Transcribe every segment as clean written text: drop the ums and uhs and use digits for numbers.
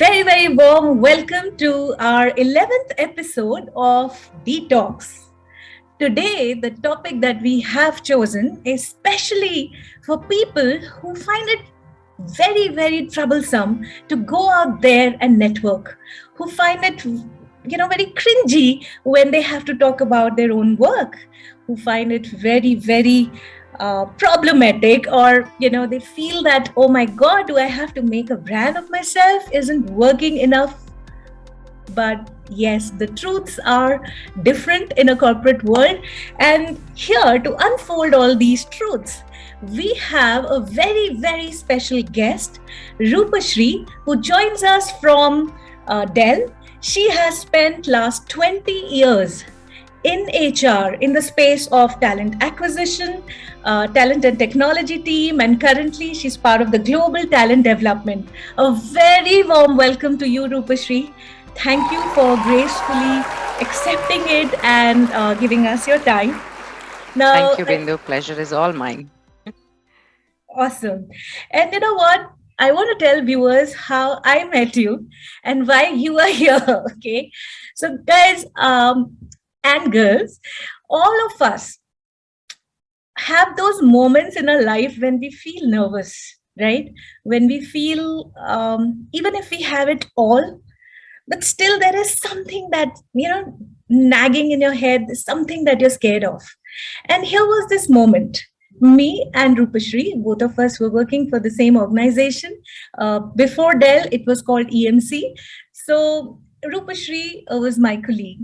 very, very warm welcome to our 11th episode of DeTalks. Today, the topic that we have chosen, especially for people who find it very, very troublesome to go out there and network, who find it, very cringy when they have to talk about their own work, who find it very, very problematic, or they feel that, oh my god, do I have to make a brand of myself, isn't working enough. But yes, the truths are different in a corporate world, and here to unfold all these truths we have a very, very special guest, Rupa Shri, who joins us from Dell. She has spent last 20 years in HR, in the space of talent acquisition, talent and technology team, and currently she's part of the global talent development. A very warm welcome to you, Rupa Shri. Thank you for gracefully accepting it and giving us your time. Now, thank you, Bindu. Pleasure is all mine. Awesome. And you know what? I want to tell viewers how I met you and why you are here. Okay. So, guys, and girls, all of us have those moments in our life when we feel nervous, right? When we feel, even if we have it all, but still there is something that, nagging in your head, something that you're scared of. And here was this moment. Me and Roopashri, both of us were working for the same organization. Before Dell, it was called EMC. So Roopashri was my colleague.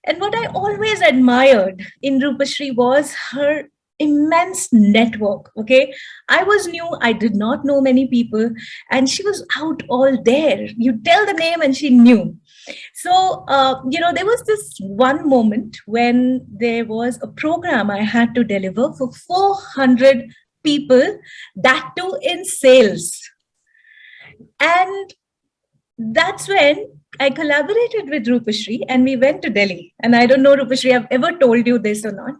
And what I always admired in Roopashri was her immense network. Okay, I was new, I did not know many people, and she was out all there. You tell the name and she knew. So there was this one moment when there was a program I had to deliver for 400 people, that too in sales. And that's when I collaborated with Roopashri and we went to Delhi. And I don't know, Roopashri, I've ever told you this or not.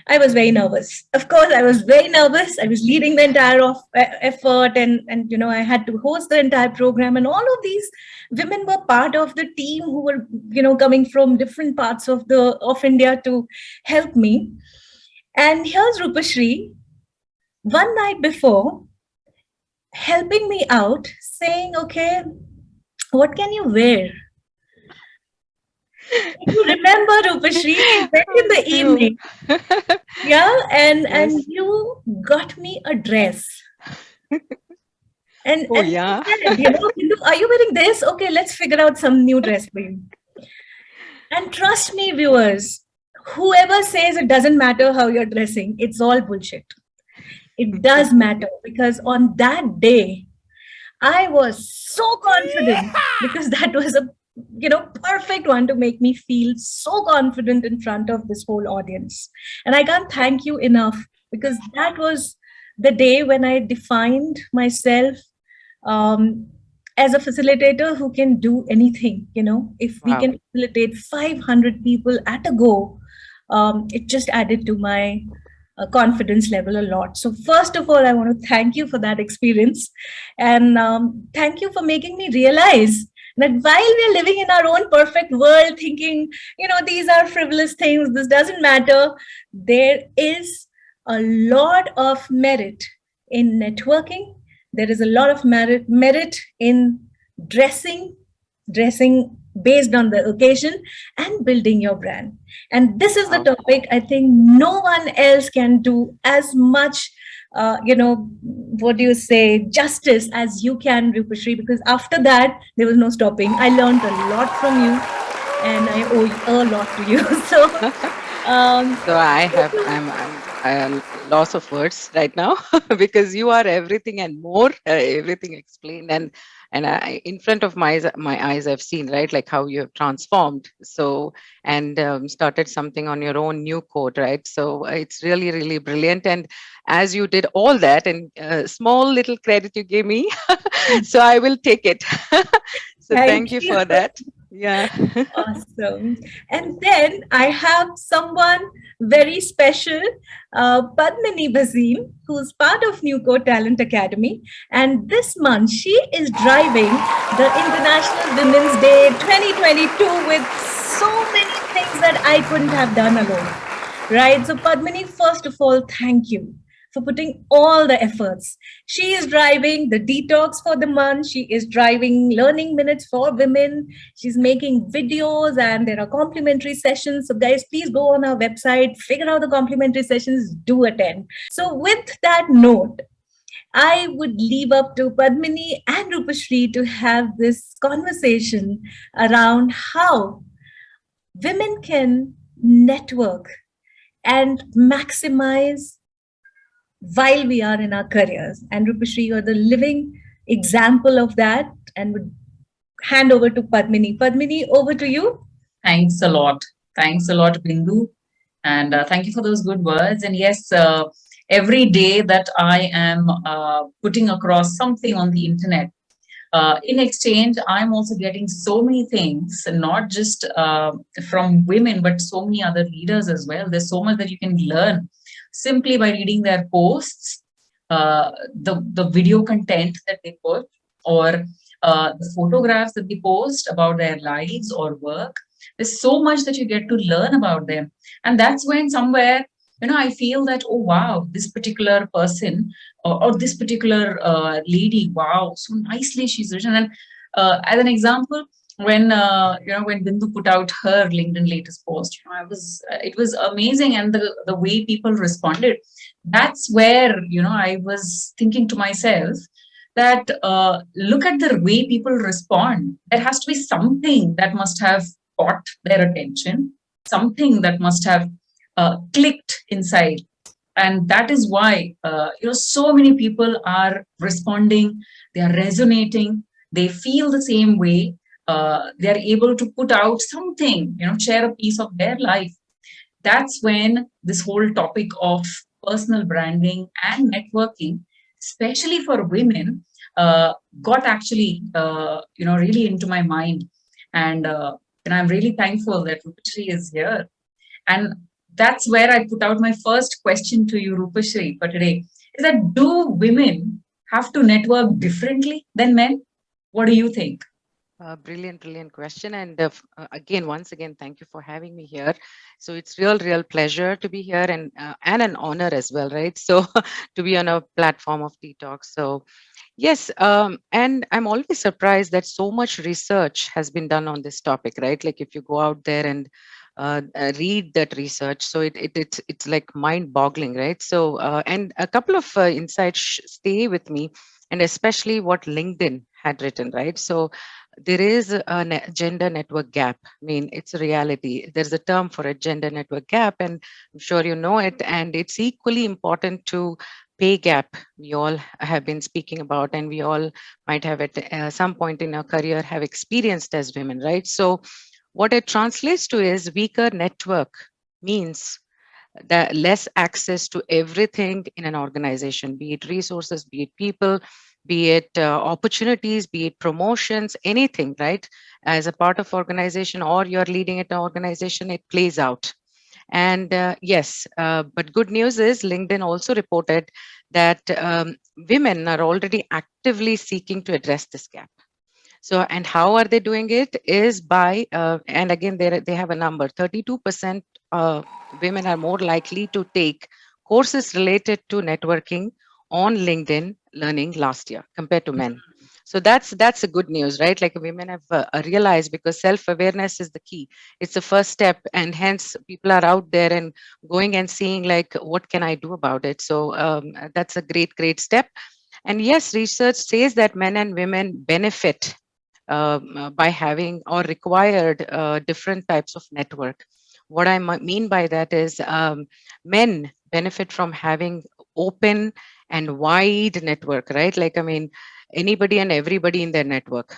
I was very nervous. Of course, I was very nervous. I was leading the entire effort, and I had to host the entire program. And all of these women were part of the team who were, coming from different parts of India to help me. And here's Roopashri, one night before, helping me out, saying, okay, what can you wear? You remember, Roopashri, we went in the evening. Yeah, and yes. And you got me a dress. And yeah. Said, are you wearing this? Okay, let's figure out some new dress for you. And trust me, viewers, whoever says it doesn't matter how you're dressing, it's all bullshit. It does matter, because on that day, I was so confident because that was a perfect one to make me feel so confident in front of this whole audience. And I can't thank you enough, because that was the day when I defined myself as a facilitator who can do anything. If we can facilitate 500 people at a go, it just added to my confidence level a lot. So first of all, I want to thank you for that experience, and thank you for making me realize that while we're living in our own perfect world, thinking, these are frivolous things, this doesn't matter, there is a lot of merit in networking. There is a lot of merit in dressing based on the occasion, and building your brand. And this is the topic I think no one else can do as much justice as you can, Roopashri, because after that, there was no stopping. I learned a lot from you, and I owe a lot to you. So, so I'm loss of words right now because you are everything and more, everything explained. And in front of my eyes, I've seen, right, like how you have transformed. So, and started something on your own NeuCode, right? So it's really, really brilliant. And as you did all that, and small little credit you gave me, so I will take it. So thank you for that. Yeah. Awesome. And then I have someone very special, Padmini Bhasin, who's part of NeuCode Talent Academy. And this month, she is driving the International Women's Day 2022 with so many things that I couldn't have done alone. Right? So, Padmini, first of all, thank you for putting all the efforts. She is driving the detox for the month. She is driving learning minutes for women. She's making videos and there are complimentary sessions. So, guys, please go on our website, figure out the complimentary sessions, do attend. So, with that note, I would leave up to Padmini and Rupashri to have this conversation around how women can network and maximize while we are in our careers. And Rupashri, you're the living example of that, and would hand over to Padmini. Padmini, over to you. Thanks a lot. Thanks a lot, Bindu. And thank you for those good words. And yes, every day that I am putting across something on the internet, in exchange, I'm also getting so many things, not just from women, but so many other leaders as well. There's so much that you can learn simply by reading their posts, the video content that they put, or the photographs that they post about their lives or work. There's so much that you get to learn about them. And that's when somewhere, I feel that, oh, wow, this particular person or this particular lady, wow, so nicely she's written. And as an example, when Bindu put out her LinkedIn latest post, it was amazing, and the way people responded. That's where I was thinking to myself that look at the way people respond. There has to be something that must have caught their attention, something that must have clicked inside, and that is why so many people are responding. They are resonating. They feel the same way. They are able to put out something, share a piece of their life. That's when this whole topic of personal branding and networking, especially for women, got actually really into my mind. And I'm really thankful that Rupa is here. And that's where I put out my first question to you, Roopashri, for today, is that do women have to network differently than men? What do you think? Brilliant question. And once again, thank you for having me here. So it's real pleasure to be here, and an honor as well, right? So to be on a platform of DeTalks. So yes, and I'm always surprised that so much research has been done on this topic, right? Like if you go out there and read that research, so it's like mind-boggling, right? So and a couple of insights stay with me, and especially what LinkedIn had written, right? So there is a gender network gap. I mean, it's a reality. There's a term for a gender network gap, and I'm sure you know it. And it's equally important to pay gap we all have been speaking about, and we all might have at some point in our career have experienced as women, right? So what it translates to is weaker network means the less access to everything in an organization, be it resources, be it people, be it opportunities, be it promotions, anything, right? As a part of organization, or you're leading an organization, it plays out. And yes, but good news is LinkedIn also reported that women are already actively seeking to address this gap. So, and how are they doing it is by, and again, they have a number, 32% women are more likely to take courses related to networking on LinkedIn learning last year compared to men. So that's a good news, right? Like women have realized, because self-awareness is the key. It's the first step, and hence people are out there and going and seeing like, what can I do about it? So that's a great step. And yes, research says that men and women benefit by having or required different types of network. What I mean by that is men benefit from having open and wide network, right? Like, I mean, anybody and everybody in their network.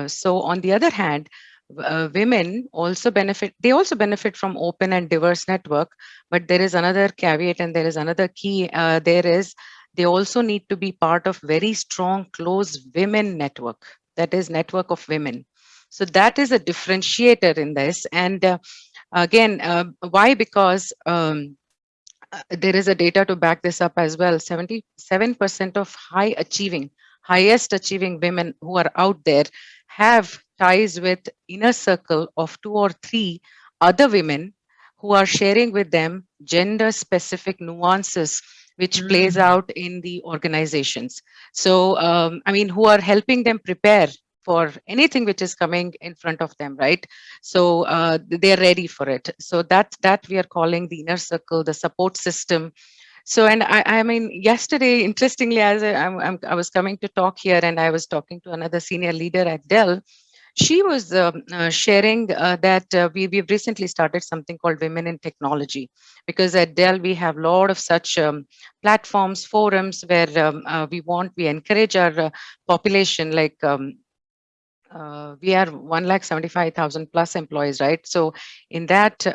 So on the other hand, women also benefit, they also benefit from open and diverse network, but there is another caveat and there is another key. There is, they also need to be part of very strong, close women network, that is network of women. So that is a differentiator in this. And again, why? Because there is a data to back this up as well. 77% of highest achieving women who are out there have ties with inner circle of 2 or 3 other women who are sharing with them gender specific nuances which plays Mm, out in the organizations. So I mean, who are helping them prepare for anything which is coming in front of them, right? So they're ready for it. So that we are calling the inner circle, the support system. So, and I mean, yesterday, interestingly, as I was coming to talk here, and I was talking to another senior leader at Dell. She was sharing that we've recently started something called Women in Technology, because at Dell we have a lot of such platforms, forums where we encourage our population, like we are 1,75,000 plus employees, right? So in that,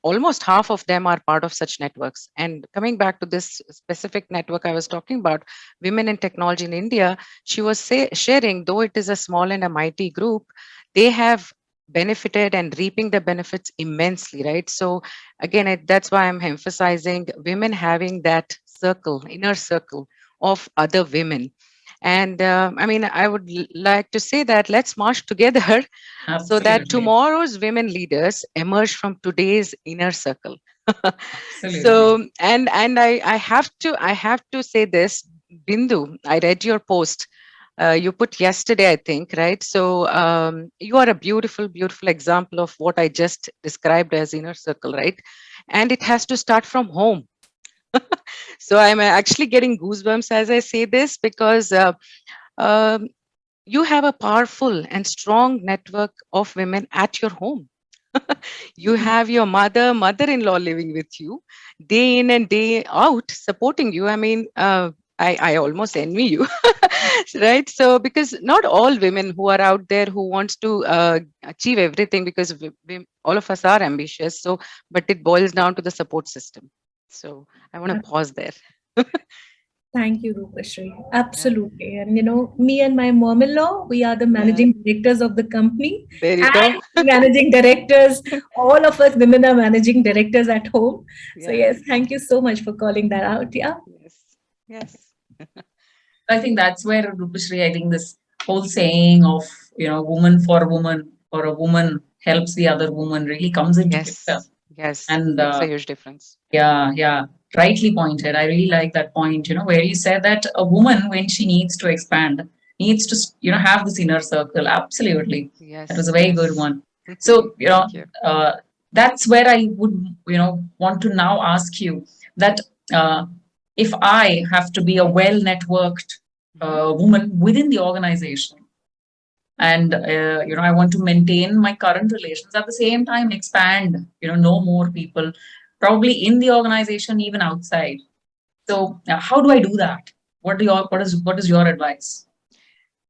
almost half of them are part of such networks. And coming back to this specific network I was talking about, Women in Technology in India, she was sharing, though it is a small and a mighty group, they have benefited and reaping the benefits immensely, right? So again, that's why I'm emphasizing women having that circle, inner circle of other women. And I mean, I would like to say that let's march together so that absolutely. tomorrow's women leaders emerge from today's inner circle. Absolutely. So, and I have to say this, Bindu. I read your post. You put yesterday, I think, right? So you are a beautiful, beautiful example of what I just described as inner circle, right? And it has to start from home. So I'm actually getting goosebumps as I say this, because um, you have a powerful and strong network of women at your home. You have your mother-in-law living with you day in and day out, supporting you. I mean, I almost envy you, right? So because not all women who are out there who wants to achieve everything, because all of us are ambitious. So, but it boils down to the support system. So I want to pause there. Thank you, Roopashri. Yeah. Absolutely. And me and my mom-in-law, we are the Yeah. managing directors of the company There you go. and managing directors. All of us women are managing directors at home. So Yeah. yes, thank you so much for calling that out. Yeah. Yes. Yes. I think that's where Rupashri, I think this whole saying of, woman for woman or a woman helps the other woman really comes into picture. Yes. Yes. And Makes a huge difference. yeah, yeah, rightly pointed. I really like that point, where you said that a woman, when she needs to expand, needs to, have this inner circle. Absolutely. That was Yes. a very good Yes. one. So, Thank you. that's where I would, want to now ask you that uh, if I have to be a well networked Mhm. woman within the organization, and I want to maintain my current relations, at the same time expand, know more people, probably in the organization, even outside. So how do I do that? What is your advice?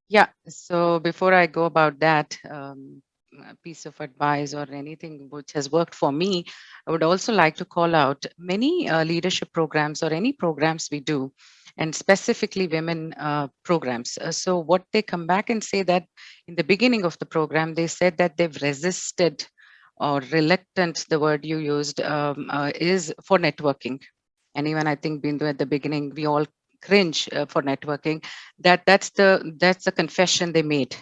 Yeah. So before I go about that piece of advice or anything which has worked for me, I would also like to call out many leadership programs or any programs we do, and specifically women programs. So what they come back and say that in the beginning of the program, they said that they've resisted or reluctant, the word you used, is for networking. And even I think, Bindu, at the beginning, we all cringe for networking. That's the confession they made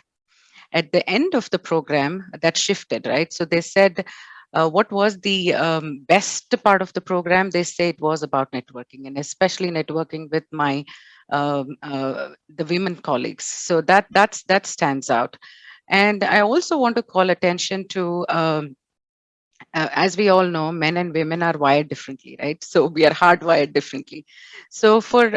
at the end of the program. That shifted, right? So they said, what was the best part of the program? They say it was about networking, and especially networking with my the women colleagues. So that stands out. And I also want to call attention to as we all know, men and women are wired differently, right? So we are hardwired differently. So for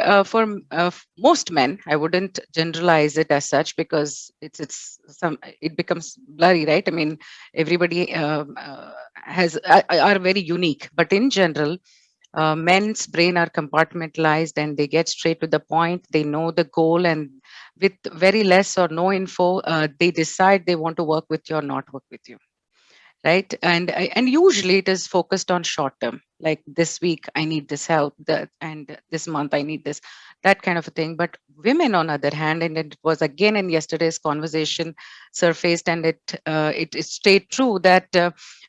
most men, I wouldn't generalize it as such, because it becomes blurry, right? I mean, everybody has are very unique, but in general, men's brain are compartmentalized and they get straight to the point. They know the goal, and with very less or no info, they decide they want to work with you or not work with you. right? And usually it is focused on short term, like this week I need this help, and this month I need this, that kind of a thing. But women, on other hand, and it was again in yesterday's conversation surfaced, and it stayed true that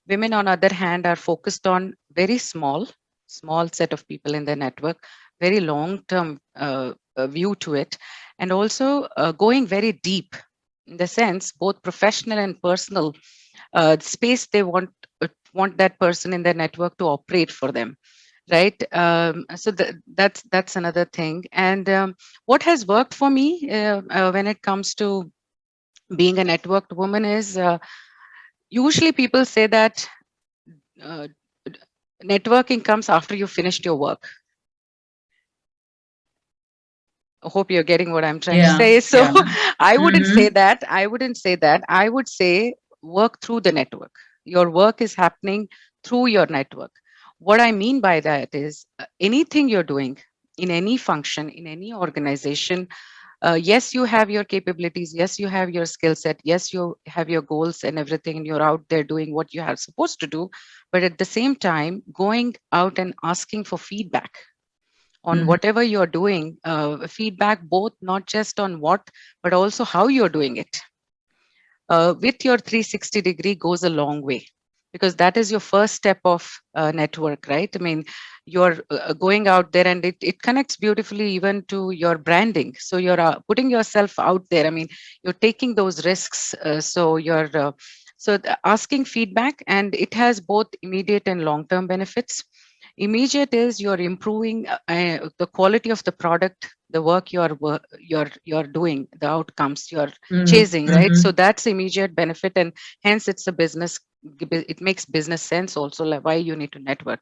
women, on other hand, are focused on very small set of people in their network, very long term view to it, and also going very deep, in the sense both professional and personal space they want that person in their network to operate for them, right? So that's another thing. And what has worked for me when it comes to being a networked woman is, usually people say that uh, networking comes after you finished your work. I hope you're getting what I'm trying to Yeah, say. So yeah. I wouldn't Mm-hmm. say that. I wouldn't say that. I would say work through the network. Your work is happening through your network. What I mean by that is, anything you're doing in any function, in any organization, yes, you have your capabilities. Yes, you have your skill set. Yes, you have your goals and everything, and you're out there doing what you are supposed to do. But at the same time, going out and asking for feedback on Mm-hmm. whatever you're doing, feedback both not just on what, but also how you're doing it, with your 360 degree goes a long way, because that is your first step of network, right? I mean, you're going out there, and it connects beautifully even to your branding. So you're putting yourself out there. I mean, you're taking those risks. Asking feedback, and it has both immediate and long term benefits. Immediate is you're improving the quality of the product, the work you're doing, the outcomes you're chasing, right? So Mm-hmm. that's immediate benefit, and hence it's a business. It makes business sense also, like why you need to network.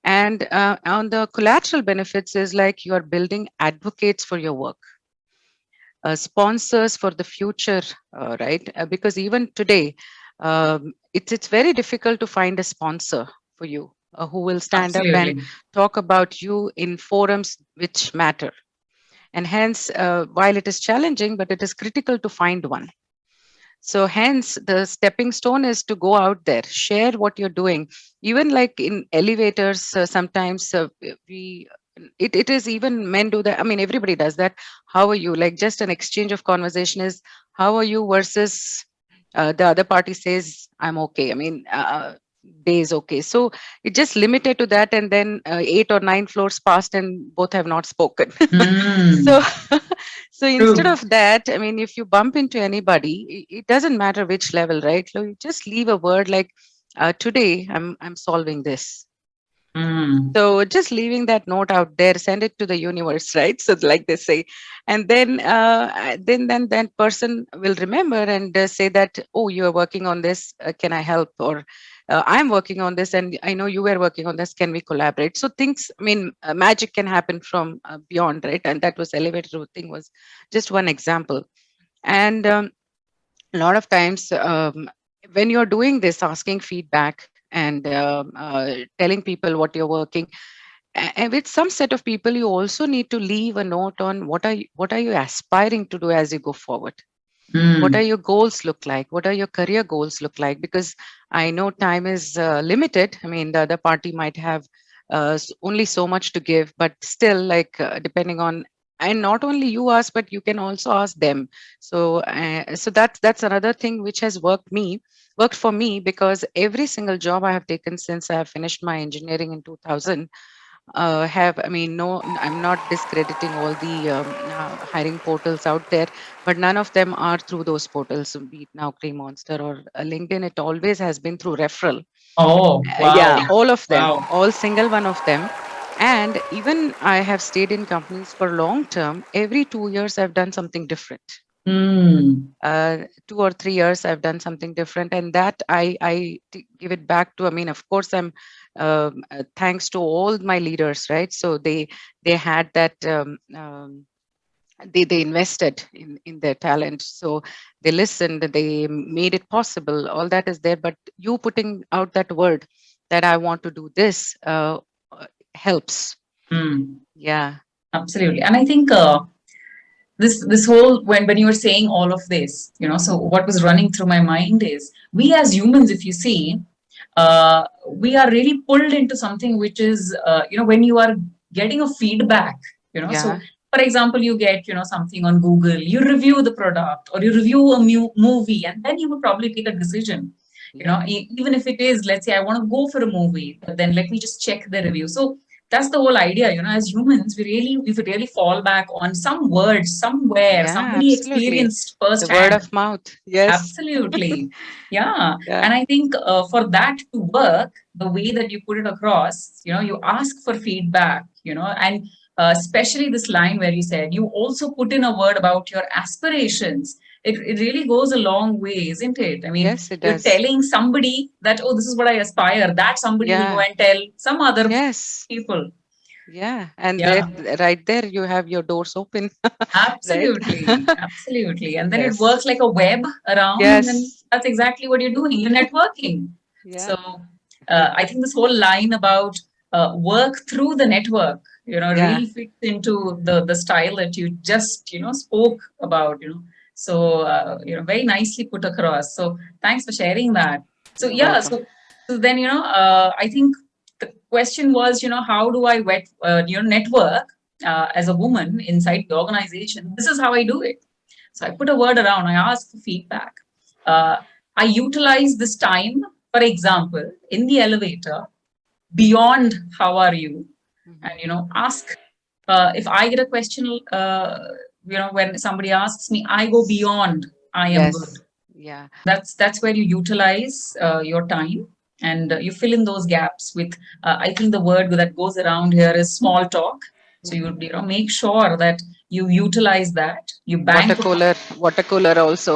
And on the collateral benefits is like you are building advocates for your work, sponsors for the future, right? Because even today, it's very difficult to find a sponsor for you who will stand up and Absolutely. talk about you in forums which matter. And hence, while it is challenging, but it is critical to find one. So hence the stepping stone is to go out there, share what you're doing. Even like in elevators, sometimes we it is even men do that. I mean, everybody does that. How are you? Like just an exchange of conversation is how are you versus the other party says I'm okay. I mean, day is okay. So it just limited to that, and then 8 or 9 floors passed, and both have not spoken. So Mm. so instead True. of that, I mean, if you bump into anybody, it doesn't matter which level, right? So you just leave a word like, today I'm solving this. Mm. So just leaving that note out there, send it to the universe, right? So like they say, and then that person will remember and say that, oh, you are working on this. Can I help? Or I'm working on this, and I know you were working on this. Can we collaborate? So things, I mean, magic can happen from beyond, right? And that was elevator thing was just one example. And a lot of times, when you're doing this, asking feedback and telling people what you're working, and with some set of people, you also need to leave a note on what are you aspiring to do as you go forward. What are Mm. your goals look like? What are your career goals look like? Because I know time is limited. I mean, the other party might have only so much to give, but still, like depending on, and not only you ask, but you can also ask them. So, so that's another thing which has worked for me, because every single job I have taken since I have finished my engineering in 2000 have, I mean, no, I'm not discrediting all the hiring portals out there, but none of them are through those portals, be it now Cream Monster or LinkedIn. It always has been through referral. Oh, wow. Yeah, all of them, Wow. all single one of them. And even I have stayed in companies for long term. Every 2 years, I've done something different. Mm. 2 or 3 years I've done something different, and that give it back to, I mean, of course, I'm thanks to all my leaders, right? So they had that they invested in their talent, so they listened, they made it possible. All that is there, but you putting out that word that I want to do this helps. Mm. Yeah. Absolutely. And I think this whole when you were saying all of this, so what was running through my mind is we as humans, if you see, we are really pulled into something which is, when you are getting a feedback, so Yeah. for example, you get, something on Google, you review the product or you review a movie, and then you would probably take a decision. Yeah. Even if it is, let's say, I want to go for a movie, but then let me just check the review. So that's the whole idea. As humans, we really fall back on some words somewhere, Yeah, somebody absolutely. experienced The word firsthand. of mouth. Yes. Absolutely. Yeah. Yeah. And I think for that to work, the way that you put it across, you ask for feedback, and especially this line where you said you also put in a word about your aspirations. It really goes a long way, isn't it? I mean, Yes, it you're does. telling somebody that, oh, this is what I aspire. That somebody will go Yeah. and tell some other Yes. people. Yeah. And there, Yeah. right there, you have your doors open, right? Absolutely, absolutely. And then it Yes. works like a web around, and then Yes. that's exactly what you're doing. You're networking. So Yeah. I think this whole line about work through the network, Yeah. really fits into the style that you just spoke about. So very nicely put across. So thanks for sharing that. So You're yeah, welcome. so then I think the question was, how do I network as a woman inside the organization? This is how I do it. So I put a word around, I ask for feedback. Uh, I utilize this time, for example, in the elevator, beyond how are you? And, Mhm. ask if I get a question, when somebody asks me, I go beyond I am good. Yes. Yeah. That's where you utilize your time, and you fill in those gaps with I think the word that goes around here is small talk. So you Mhm. make sure that you utilize that, you Water bank on cooler, water cooler also.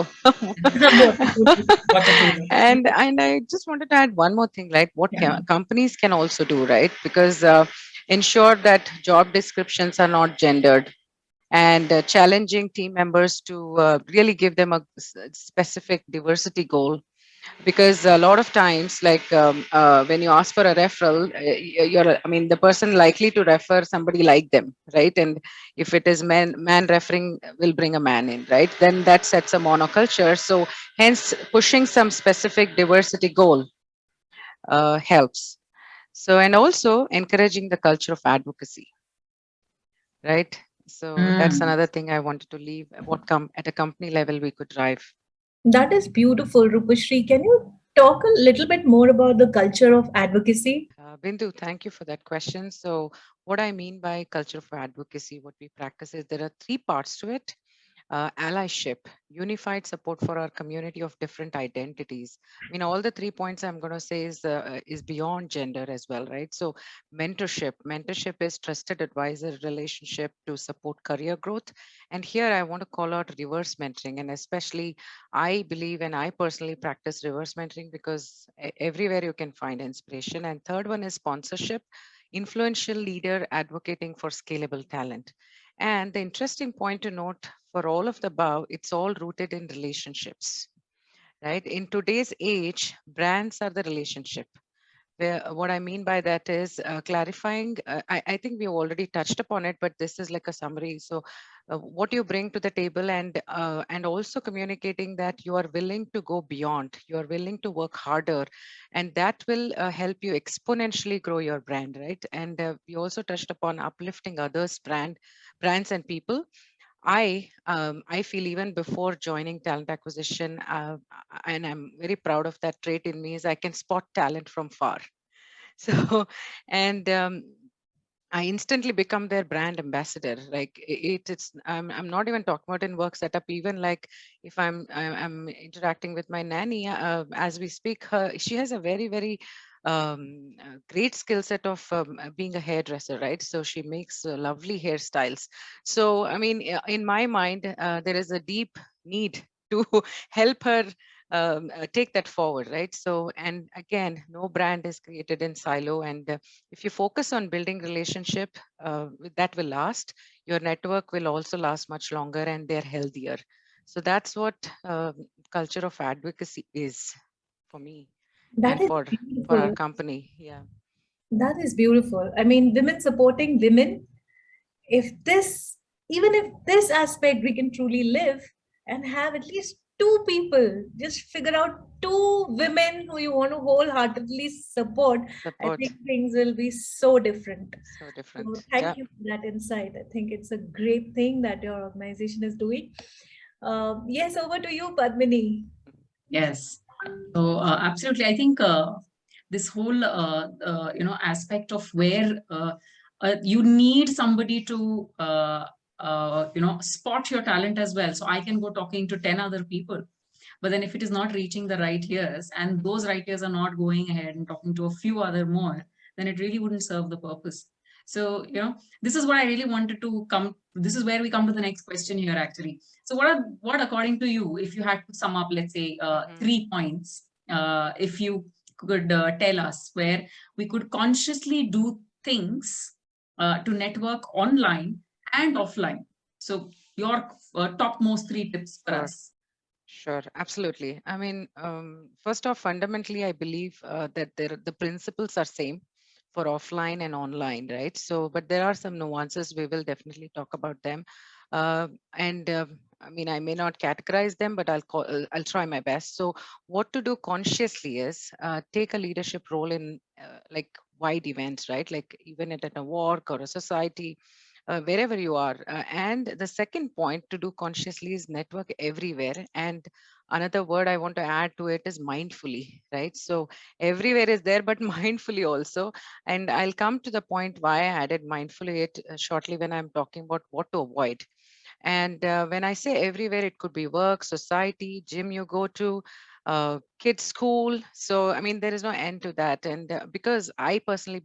water cooler. And I just wanted to add one more thing, like what Yeah. companies can also do, right? Because ensure that job descriptions are not gendered, and challenging team members to really give them a specific diversity goal, because a lot of times, like when you ask for a referral, you're, I mean, the person likely to refer somebody like them, right? And if it is man referring will bring a man in, right? Then that sets a monoculture. So hence pushing some specific diversity goal helps. So, and also encouraging the culture of advocacy, right? So that's Mm. another thing I wanted to leave. What come at a company level we could drive. That is beautiful, Rupashri. Can you talk a little bit more about the culture of advocacy? Bindu, thank you for that question. So, what I mean by culture for advocacy, what we practice is there are three parts to it. Allyship, unified support for our community of different identities. I mean, all the 3 points I'm going to say is beyond gender as well, right? So, mentorship is trusted advisor relationship to support career growth. And here I want to call out reverse mentoring, and especially I believe and I personally practice reverse mentoring because everywhere you can find inspiration. And third one is sponsorship, influential leader advocating for scalable talent. And the interesting point to note for all of the above, it's all rooted in relationships, right? In today's age, brands are the relationship. Where, what I mean by that is clarifying. I think we already touched upon it, but this is like a summary. So, what you bring to the table, and also communicating that you are willing to go beyond, you are willing to work harder, and that will help you exponentially grow your brand, right? And we also touched upon uplifting others, brands and people. I feel even before joining talent acquisition, and I'm very proud of that trait in me, is I can spot talent from far. So, and I instantly become their brand ambassador. Like it's I'm not even talking about in work setup. Even like if I'm interacting with my nanny as we speak, she has a very great skill set of being a hairdresser, right? So she makes lovely hairstyles. So I mean, in my mind, there is a deep need to help her take that forward, right? So, and again, no brand is created in silo, and if you focus on building relationship that will last, your network will also last much longer and they're healthier. So that's what culture of advocacy is for me That and is for our beautiful. company. Yeah. That is beautiful. I mean, women supporting women, if this, even if this aspect we can truly live and have at least two people, just figure out two women who you want to wholeheartedly support, I Support. think things will be so different. So So different. Yeah. thank you for that insight. I think it's a great thing that your organization is doing. Yes, over to you, Padmini. Yes. So absolutely, I think this whole aspect of where you need somebody to spot your talent as well. So I can go talking to 10 other people, but then if it is not reaching the right ears and those right ears are not going ahead and talking to a few other more, then it really wouldn't serve the purpose. So this is what I really wanted to come. This is where we come to the next question here, actually. So what according to you, if you had to sum up, let's say 3 points, if you could tell us where we could consciously do things to network online and offline. So your topmost 3 tips for Sure. us. Sure, absolutely. I mean, first off, fundamentally, I believe that the principles are same for offline and online, right? So, but there are some nuances. We will definitely talk about them. And I mean, I may not categorize them, but I'll try my best. So, what to do consciously is take a leadership role in like wide events, right? Like even at a work or a society, wherever you are. And the second point to do consciously is network everywhere. And another word I want to add to it is mindfully, right? So everywhere is there, but mindfully also. And I'll come to the point why I added mindfully it shortly when I'm talking about what to avoid. And when I say everywhere, it could be work, society, gym you go to, kids school. So I mean there is no end to that. And because I personally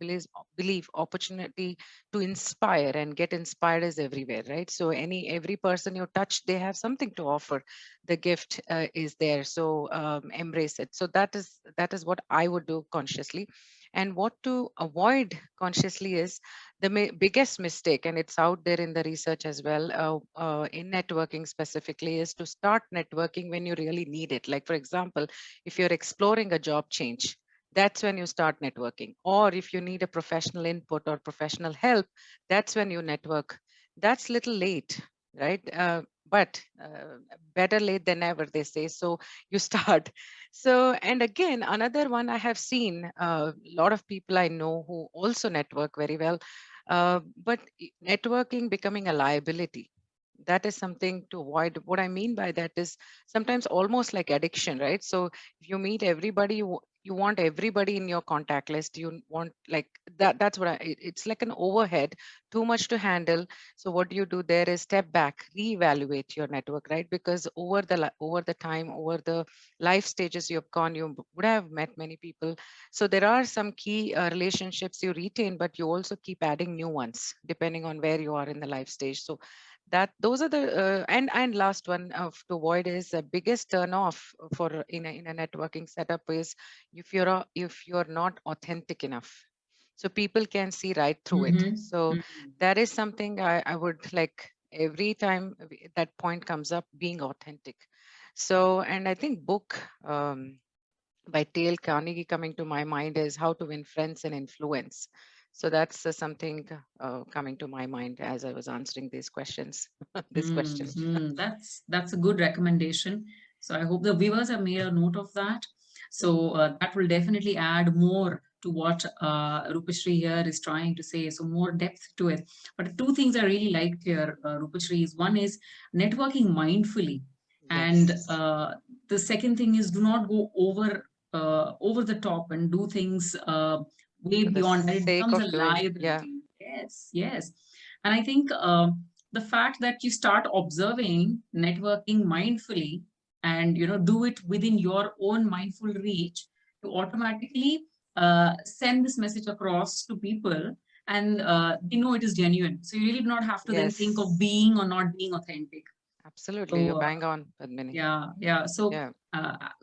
believe opportunity to inspire and get inspired is everywhere, right? So every person you touch, they have something to offer. The gift is there. So embrace it. So that is what I would do consciously. And what to avoid consciously is the biggest mistake, and it's out there in the research as well, in networking specifically, is to start networking when you really need it. Like for example, if you're exploring a job change, that's when you start networking. Or if you need a professional input or professional help, that's when you network. That's little late, right? But better late than never, they say. So you start. So, and again, another one I have seen a lot of people I know who also network very well, but networking becoming a liability, that is something to avoid. What I mean by that is sometimes almost like addiction, right? So if you meet everybody, you want everybody in your contact list. You want like that. That's what it's like an overhead, too much to handle. So what do you do there is step back, reevaluate your network, right? Because over the time, over the life stages you have gone, you would have met many people. So there are some key relationships you retain, but you also keep adding new ones depending on where you are in the life stage. So that those are the and last one of to avoid is the biggest turn off for in a networking setup is if you're not authentic enough. So people can see right through it. Mm-hmm. So that is something I would like every time that point comes up, being authentic. So, and I think book by Dale Carnegie coming to my mind is How to Win Friends and Influence. So that's something coming to my mind as I was answering these questions. This question. That's a good recommendation. So I hope the viewers have made a note of that. So that will definitely add more to what Rupashri here is trying to say. So more depth to it. But two things I really liked here, Rupashri, is one is networking mindfully, and Yes. the second thing is do not go over the top and do things way For the beyond that. It sake becomes a of doing. Yeah. liability. Yes, yes. And I think the fact that you start observing networking mindfully and do it within your own mindful reach, you automatically send this message across to people, and they know it is genuine. So you really do not have to then think of Yes. being or not being authentic. Absolutely. You're So bang on, Padmini. yeah. So Yeah.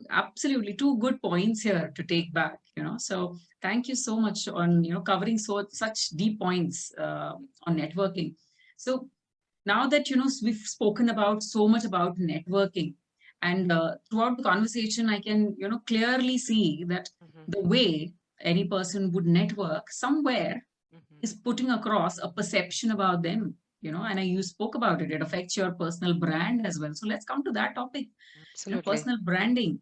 absolutely two good points here to take back. So thank you so much on covering such deep points on networking. So now that we've spoken about so much about networking, and throughout the conversation I can clearly see that Hmm. the way any person would network somewhere Hmm. is putting across a perception about them, and you spoke about it. It affects your personal brand as well. So let's come to that topic. Absolutely. personal branding.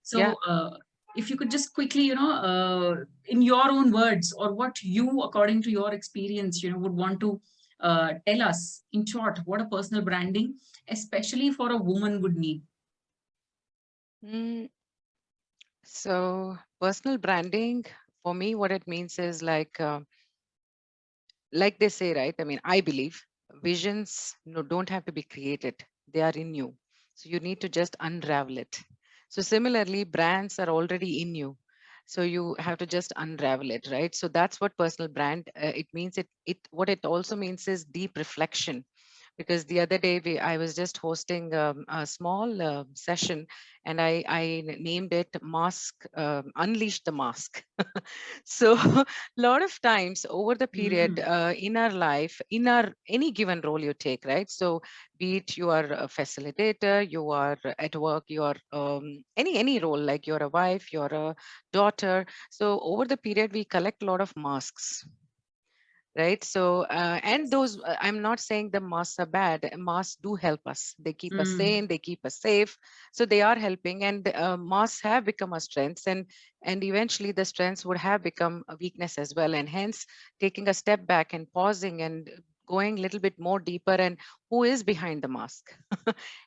So Yeah. if you could just quickly, in your own words, or what you, according to your experience, would want to tell us in short, what a personal branding, especially for a woman, would need. Mm, so personal branding for me, what it means is like they say, right? I mean, I believe visions no, don't have to be created, they are in you. So you need to just unravel it. So similarly, brands are already in you. So you have to just unravel it, right? So that's what personal brand it means. It what it also means is deep reflection. Because the other day I was just hosting a small session, and I named it Mask, Unleash the Mask. So lot of times over the period Mm, in our life, in our any given role you take, right? So be it you are a facilitator, you are at work, you are any role, like you're a wife, you're a daughter. So over the period we collect a lot of masks, right? So and yes. those I'm not saying the masks are bad. Masks do help us, they keep us Mm, sane, they keep us safe. So they are helping, and masks have become a strength, and eventually the strengths would have become a weakness as well. And hence taking a step back and pausing and going a little bit more deeper, and who is behind the mask.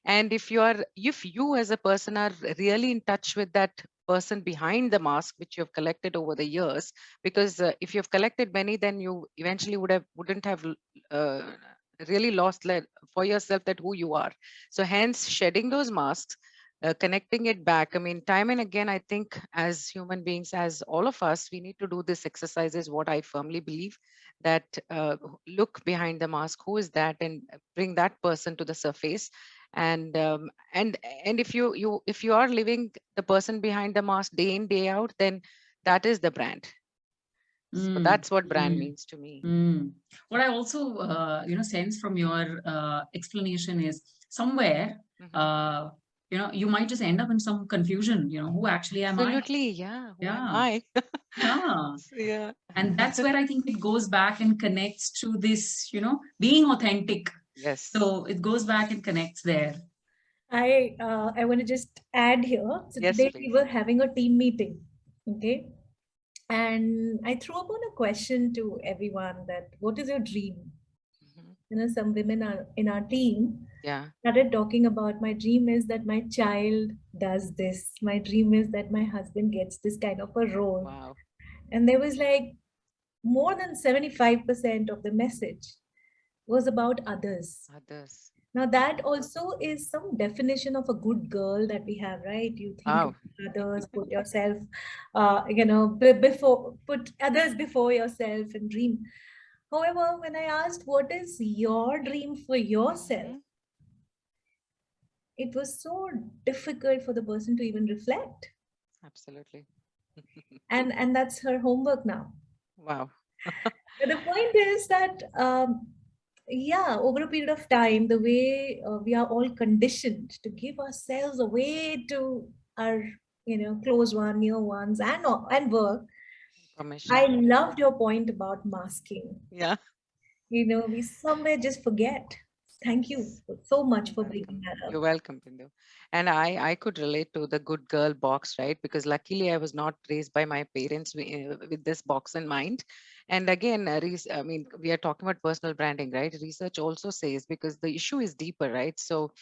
And if you as a person are really in touch with that person behind the mask which you have collected over the years, because if you've collected many, then you eventually wouldn't have uh, really lost for yourself that who you are. So hence shedding those masks, connecting it back. I mean, time and again, I think as human beings, as all of us, we need to do this exercise, is what I firmly believe. That look behind the mask, who is that, and bring that person to the surface. And and if you are living the person behind the mask day in day out, then that is the brand. So mm, that's what brand mm, means to me. mm. What I also, sense from your explanation is somewhere, Mhm. uh, you might just end up in some confusion. Who actually am I? Absolutely. Yeah. Who am Yeah, I? yeah. So, yeah. And that's where I think it goes back and connects to this, being authentic. Yes. So it goes back and connects there. I want to just add here. So Yes, today we please. were having a team meeting, okay, and I threw upon a question to everyone that what is your dream? Mhm. Some women are in our team Yeah. started talking about my dream is that my child does this. My dream is that my husband gets this kind of a role. Wow. And there was like more than 75% of the message was about others. Others. Now, that also is some definition of a good girl that we have, right? You think Wow. about others, put yourself, before, put others before yourself and dream. However, when I asked, what is your dream for yourself? Mhm. It was so difficult for the person to even reflect. Absolutely. And that's her homework now. Wow. But the point is that, yeah, over a period of time, the way we are all conditioned to give ourselves away to our, close one, near ones, and work. I Permission. loved your point about masking. Yeah. We somewhere just forget. Thank you Yes. so much You're for bringing welcome. that up. You're welcome, Bindu. And I could relate to the good girl box, right? Because luckily I was not raised by my parents with this box in mind. And again, I mean, we are talking about personal branding, right? Research also says, because the issue is deeper, right? So,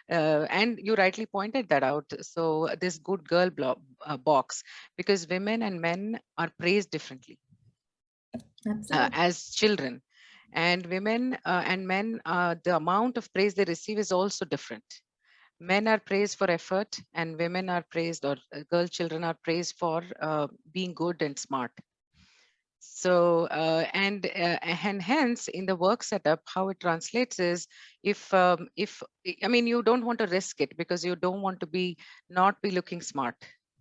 and you rightly pointed that out. So this good girl box, because women and men are praised differently Absolutely. as children, and women and men, the amount of praise they receive is also different. Men are praised for effort, and women are praised, or girl children are praised for being good and smart. So and hence in the work setup, how it translates is, if I mean, you don't want to risk it because you don't want to be not be looking smart.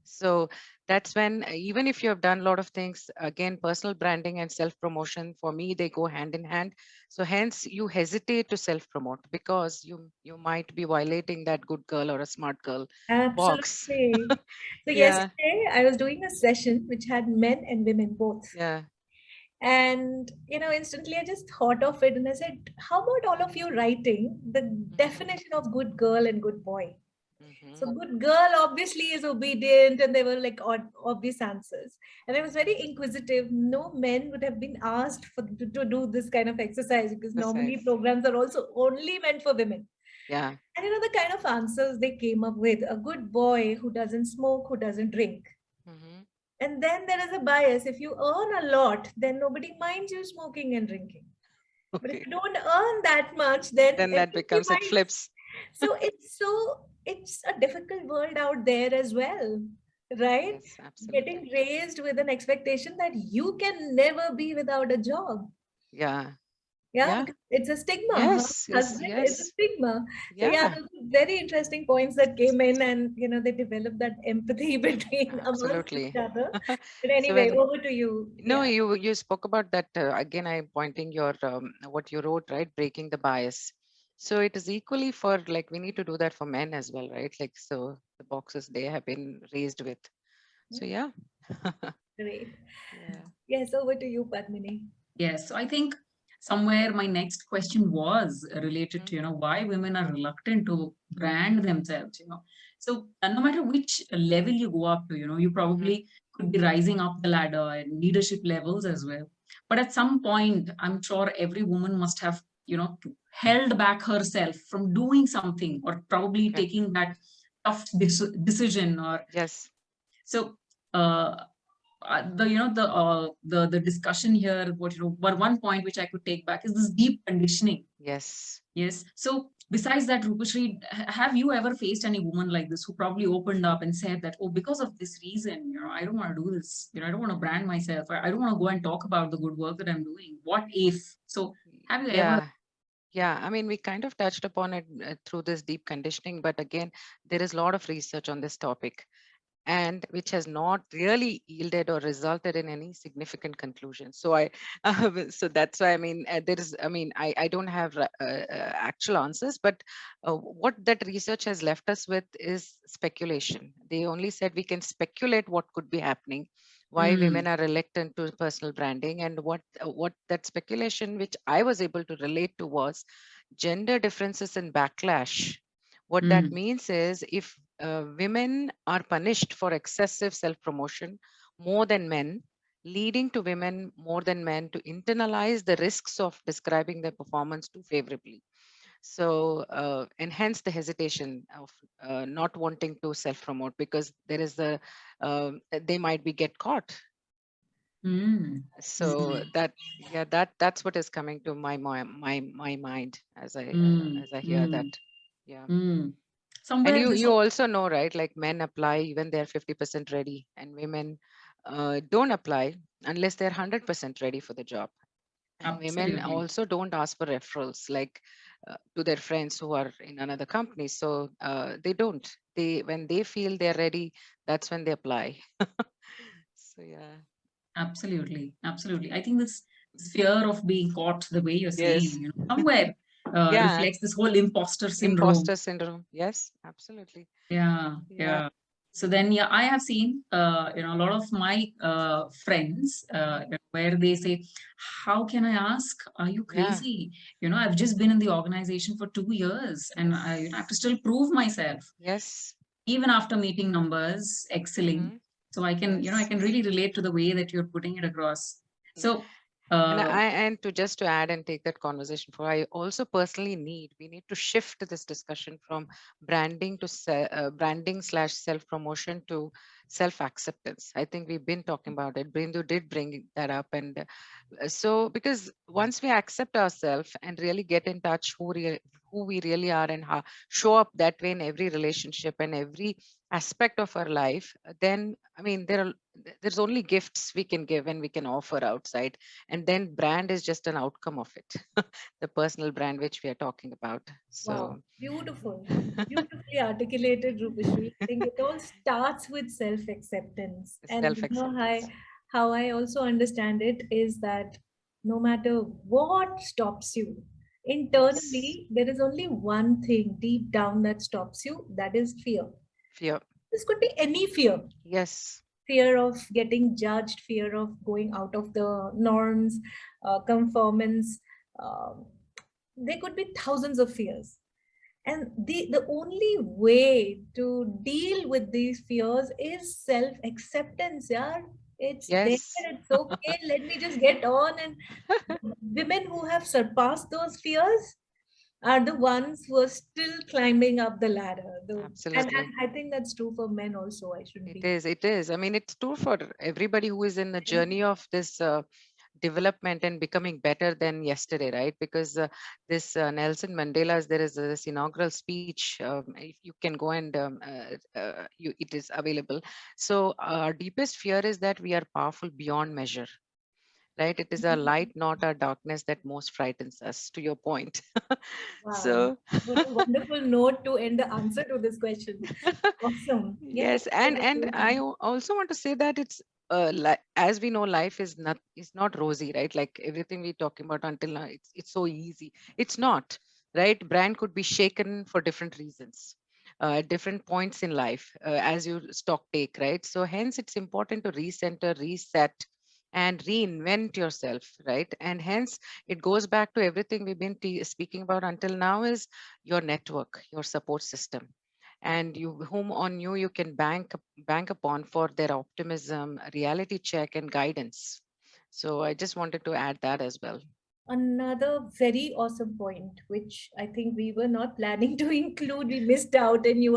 So that's when, even if you have done a lot of things, again, personal branding and self promotion, for me, they go hand in hand. So hence you hesitate to self promote, because you might be violating that good girl or a smart girl box. Absolutely. So Yeah. yesterday I was doing a session which had men and women both. Yeah. And, instantly I just thought of it and I said, how about all of you writing the Mhm. definition of good girl and good boy? So good girl obviously is obedient, and there were like obvious answers. And I was very inquisitive. No men would have been asked to do this kind of exercise, because normally Exercise. programs are also only meant for women. Yeah. And the kind of answers they came up with: a good boy who doesn't smoke, who doesn't drink. And then there is a bias. If you earn a lot, then nobody minds you smoking and drinking. But if Okay. you don't earn that much, then Then that everybody becomes, it minds. flips. So it's a difficult world out there as well, right? Yes, absolutely. Getting raised with an expectation that you can never be without a job. Yeah. Yeah, Yeah. because it's a stigma, huh? Yes, yes, Husband is a yes. stigma. So yeah, Yeah, those are very interesting points that came in, and they developed that empathy between amongst each absolutely. other. But So anyway, when, over to you. no, Yeah. you spoke about that, again, I'm pointing your what you wrote, right? Breaking the bias. So it is equally for, like, we need to do that for men as well, right? Like, so the boxes they have been raised with. So yeah. Great. Yeah. Yes, over to you, Padmini. Yes. So I think somewhere my next question was related to, why women are reluctant to brand themselves, So no matter which level you go up to, you probably could be rising up the ladder and leadership levels as well. But at some point, I'm sure every woman must have, held back herself from doing something, or probably Okay. taking that tough decision. Or Yes. so uh, the discussion here, but one point which I could take back is this deep conditioning. Yes. Yes. So besides that, Rupashri, have you ever faced any woman like this who probably opened up and said that, oh, because of this reason, I don't want to do this, I don't want to brand myself, I don't want to go and talk about the good work that I'm doing, what if? So have you ever? Yeah. Yeah, I mean, we kind of touched upon it through this deep conditioning, but again, there is a lot of research on this topic, and which has not really yielded or resulted in any significant conclusion. So so that's why, I mean, there is, I mean, I don't have actual answers, but what that research has left us with is speculation. They only said we can speculate what could be happening, why women are reluctant to personal branding, and what that speculation, which I was able to relate to, was gender differences in backlash. What that Mm, means is, if women are punished for excessive self promotion more than men, leading to women more than men to internalize the risks of describing their performance too favorably. So, and hence the hesitation of not wanting to self promote, because there is they might be get caught. mm, So that, yeah, that's what is coming to my mind mm, as I hear that. mm, Yeah. mm. And Somewhere this. you also know, right? Like, men apply even they're 50% ready, and women don't apply unless they're 100% ready for the job. And women Absolutely. also don't ask for referrals, like to their friends who are in another company. So they don't. They, when they feel they're ready, that's when they apply. So yeah. Absolutely, absolutely. I think this fear of being caught, the way you're saying, Yes. somewhere Yeah. reflects this whole imposter syndrome. Imposter syndrome. Yes, absolutely. Yeah, Yeah. yeah. So then, yeah, I have seen, a lot of my friends where they say, "How can I ask? Are you Yeah. crazy? I've just been in the organization for 2 years, and I have Yes. to still prove myself, Yes. even after meeting numbers, excelling." So I Yes. can really relate to the way that you're putting it across. So, And uh, and to just to add and take that conversation for, I also personally we need to shift this discussion from branding to branding slash self promotion to self acceptance. I think we've been talking about it. Brindu did bring that up, and so, because once we accept ourselves and really get in touch who we really are, and how show up that way in every relationship and every aspect of our life, then, I mean, there's only gifts we can give and we can offer outside, and then brand is just an outcome of it. The personal brand which we are talking about. Wow, So beautiful. Beautifully articulated, Rupashri. I think it all starts with self-acceptance. And self acceptance. how I also understand it is that no matter what stops you, Yes. internally, there is only one thing deep down that stops you, that is fear. Fear. This could be any fear: Yes. fear of getting judged, fear of going out of the norms, conformance. Um, there could be thousands of fears. And the only way to deal with these fears is self acceptance. Yeah, it's there, Yes. it's okay. Let me just get on. And women who have surpassed those fears are the ones who are still climbing up the ladder. And Absolutely. I think that's true for men also. I should It be. is. It is. I mean, it's true for everybody who is in the journey of this development and becoming better than yesterday, right? Because this Nelson Mandela's, there is this inaugural speech. If you can go and it is available. So our deepest fear is that we are powerful beyond measure, right? It is our light, not our darkness, that most frightens us. To your point. Wow. So What a wonderful note to end the answer to this question. Awesome. Yes. yes, and I also want to say that it's as we know, life is not rosy, right? Like everything we talking about until now, it's so easy. It's not, right? Brand could be shaken for different reasons, at different points in life, as you stock take, right? So hence, it's important to recenter, reset, and reinvent yourself, right? And hence, it goes back to everything we've been speaking about until now is your network, your support system, and whom on you can bank upon for their optimism, reality check, and guidance. So I just wanted to add that as well. another very awesome point, which I think we were not planning to include. We missed out, and you've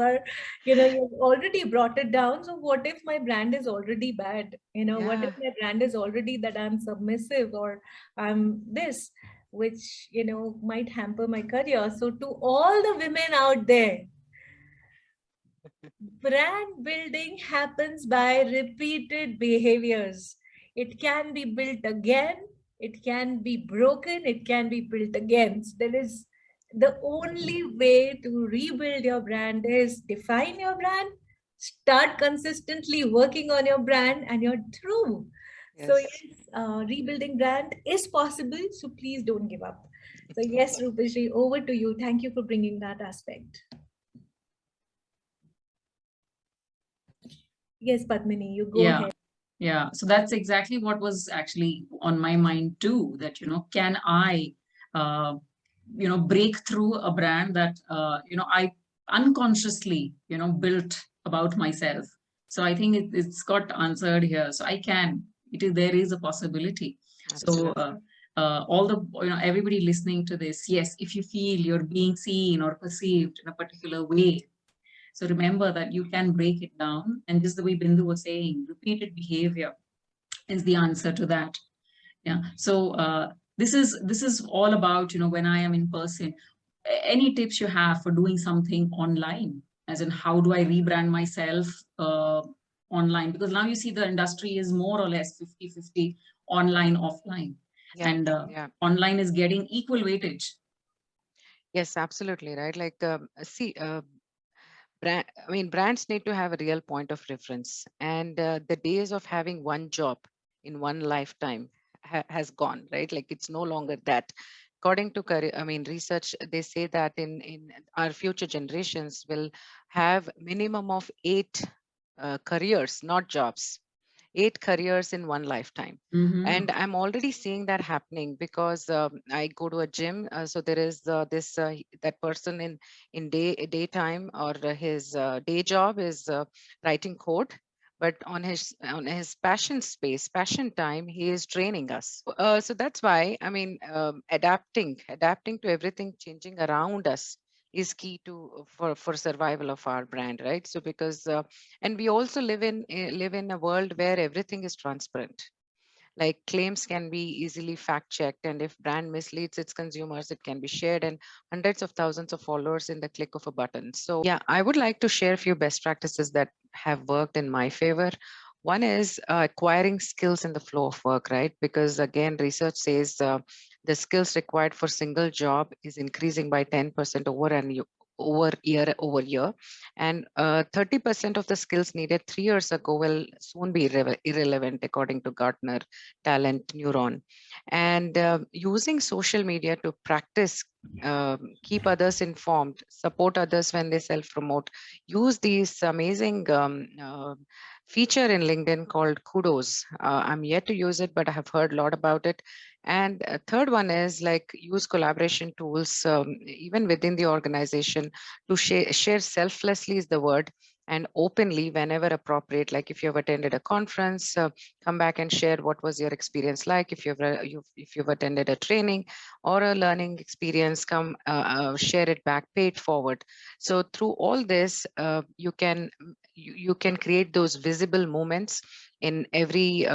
already brought it down. So, what if my brand is already bad? What if Yeah. my brand is already that I'm submissive or I'm this, which, might hamper my career? So, to all the women out there, brand building happens by repeated behaviors. It can be built again, it can be broken, it can be built again. So there is the only way to rebuild your brand is define your brand, start consistently working on your brand, and you're through. So, Yes. yes, rebuilding brand is possible. So, please don't give up. So, yes, Rupashri, over to you. Thank you for bringing that aspect. Yes, Padmini, you go Yeah. ahead. Yeah. So that's exactly what was actually on my mind too. That, can I, uh, break through a brand that, I unconsciously, built about myself. So I think it's got answered here. So I can. There is a possibility. So Absolutely. all the everybody listening to this, yes, if you feel you're being seen or perceived in a particular way, so remember that you can break it down. And just the way Bindu was saying, repeated behavior is the answer to that. Yeah. So this is all about, when I am in person. Any tips you have for doing something online? As in, how do I rebrand myself online? Because now you see the industry is more or less 50-50 online, offline. Yeah. And Yeah. online is getting equal weightage. Yes, absolutely, right. Like see, I mean, brands need to have a real point of reference, and the days of having one job in one lifetime has gone, right? Like it's no longer that. According to I mean, research, they say that in our future generations will have minimum of 8 careers, not jobs, 8 careers in one lifetime. Mm-hmm. And I'm already seeing that happening because I go to a gym. So there is this that person in daytime, or his day job is writing code, but on his passion time, he is training us. So that's why, I mean, adapting to everything changing around us is key to for survival of our brand, right? So because and we also live in a world where everything is transparent, like claims can be easily fact checked, and if brand misleads its consumers, it can be shared and hundreds of thousands of followers in the click of a button. So yeah, I would like to share a few best practices that have worked in my favor. One is acquiring skills in the flow of work, right? Because again, research says the skills required for single job is increasing by 10% over year, and 30% of the skills needed 3 years ago will soon be irrelevant, according to Gartner Talent Neuron. And using social media to practice, keep others informed, support others when they self promote, use these amazing feature in LinkedIn called Kudos. I'm yet to use it, but I have heard a lot about it. And third one is like use collaboration tools, even within the organization, to share selflessly is the word, and openly whenever appropriate. Like if you have attended a conference, come back and share what was your experience like. If you've attended a training or a learning experience, come share it back, pay it forward. So through all this, you can create those visible moments in every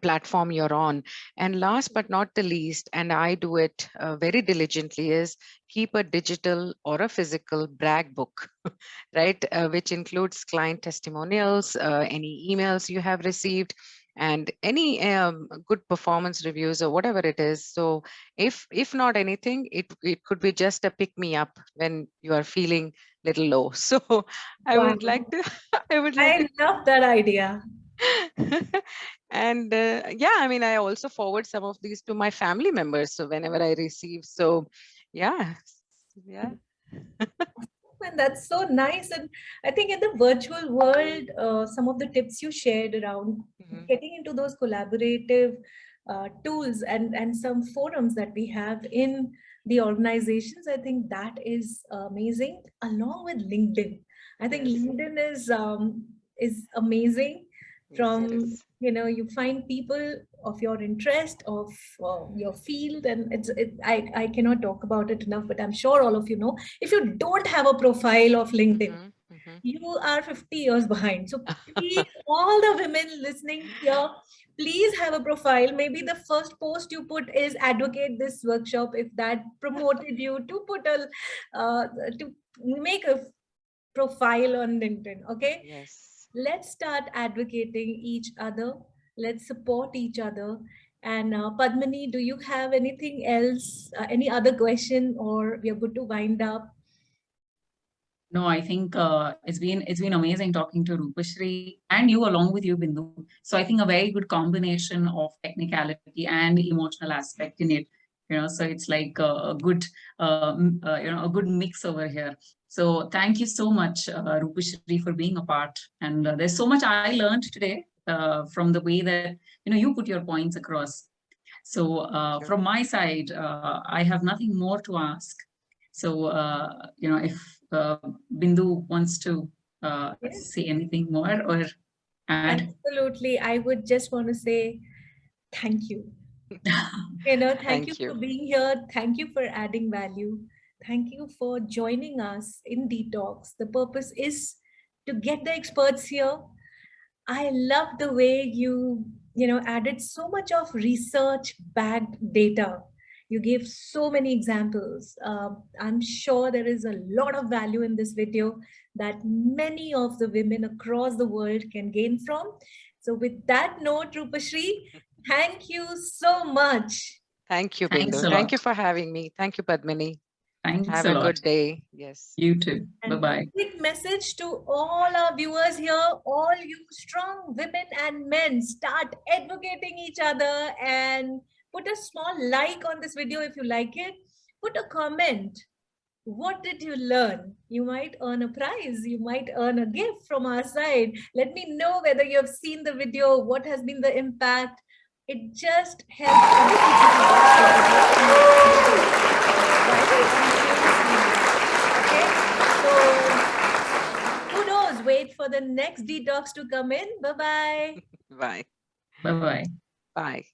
platform you're on. And last but not the least, and I do it very diligently, is keep a digital or a physical brag book, right? Which includes client testimonials, any emails you have received, and any good performance reviews or whatever it is. So if not anything, it could be just a pick me up when you are feeling little low. So I Wow. would like to I would like to I love that idea. and yeah, I mean, I also forward some of these to my family members, so whenever I receive. So yeah, yeah. And that's so nice. And I think in the virtual world, some of the tips you shared around Mhm. getting into those collaborative tools and some forums that we have in the organizations, I think that is amazing. Along with LinkedIn, I think Yes, LinkedIn is amazing. yes, it From is. you find people of your interest, of your field, and I cannot talk about it enough, but I'm sure all of you know, if you don't have a profile of LinkedIn, Hmm. Hmm. you are 50 years behind. So please, all the women listening here, please have a profile. Maybe the first post you put is advocate this workshop, if that promoted you to put to make a profile on LinkedIn. Okay, Yes. let's start advocating each other. Let's support each other. And Padmini, do you have anything else, any other question, or we are good to wind up? No, I think it's been amazing talking to Roopashri and you along with you, Bindu. So I think a very good combination of technicality and emotional aspect in it. So it's like a good a good mix over here. So thank you so much, Roopashri, for being a part. And there's so much I learned today from the way that you put your points across. So Thank you. from my side, I have nothing more to ask. So if Bindu wants to Yes, say anything more or add. absolutely. I would just want to say thank you. Thank you Thank you. for being here. Thank you for adding value. Thank you for joining us in DeTalks. The purpose is to get the experts here. I love the way you added so much of research backed data. You gave so many examples. I'm sure there is a lot of value in this video that many of the women across the world can gain from. So, with that note, Rupashri, thank you so much. Thank you, Thanks Bindu. a Thank you lot. for having me. Thank you, Padmini. Thanks Have a a lot. good day. Yes. You too. Bye And a bye. quick message to all our viewers here, all you strong women and men, start advocating each other and put a small like on this video if you like it. Put a comment. What did you learn? You might earn a prize. You might earn a gift from our side. Let me know whether you have seen the video, what has been the impact. It just helps other people to watch the video. Okay, so kudos. Wait for the next detox to come in. Bye bye. Bye. Bye bye. Bye.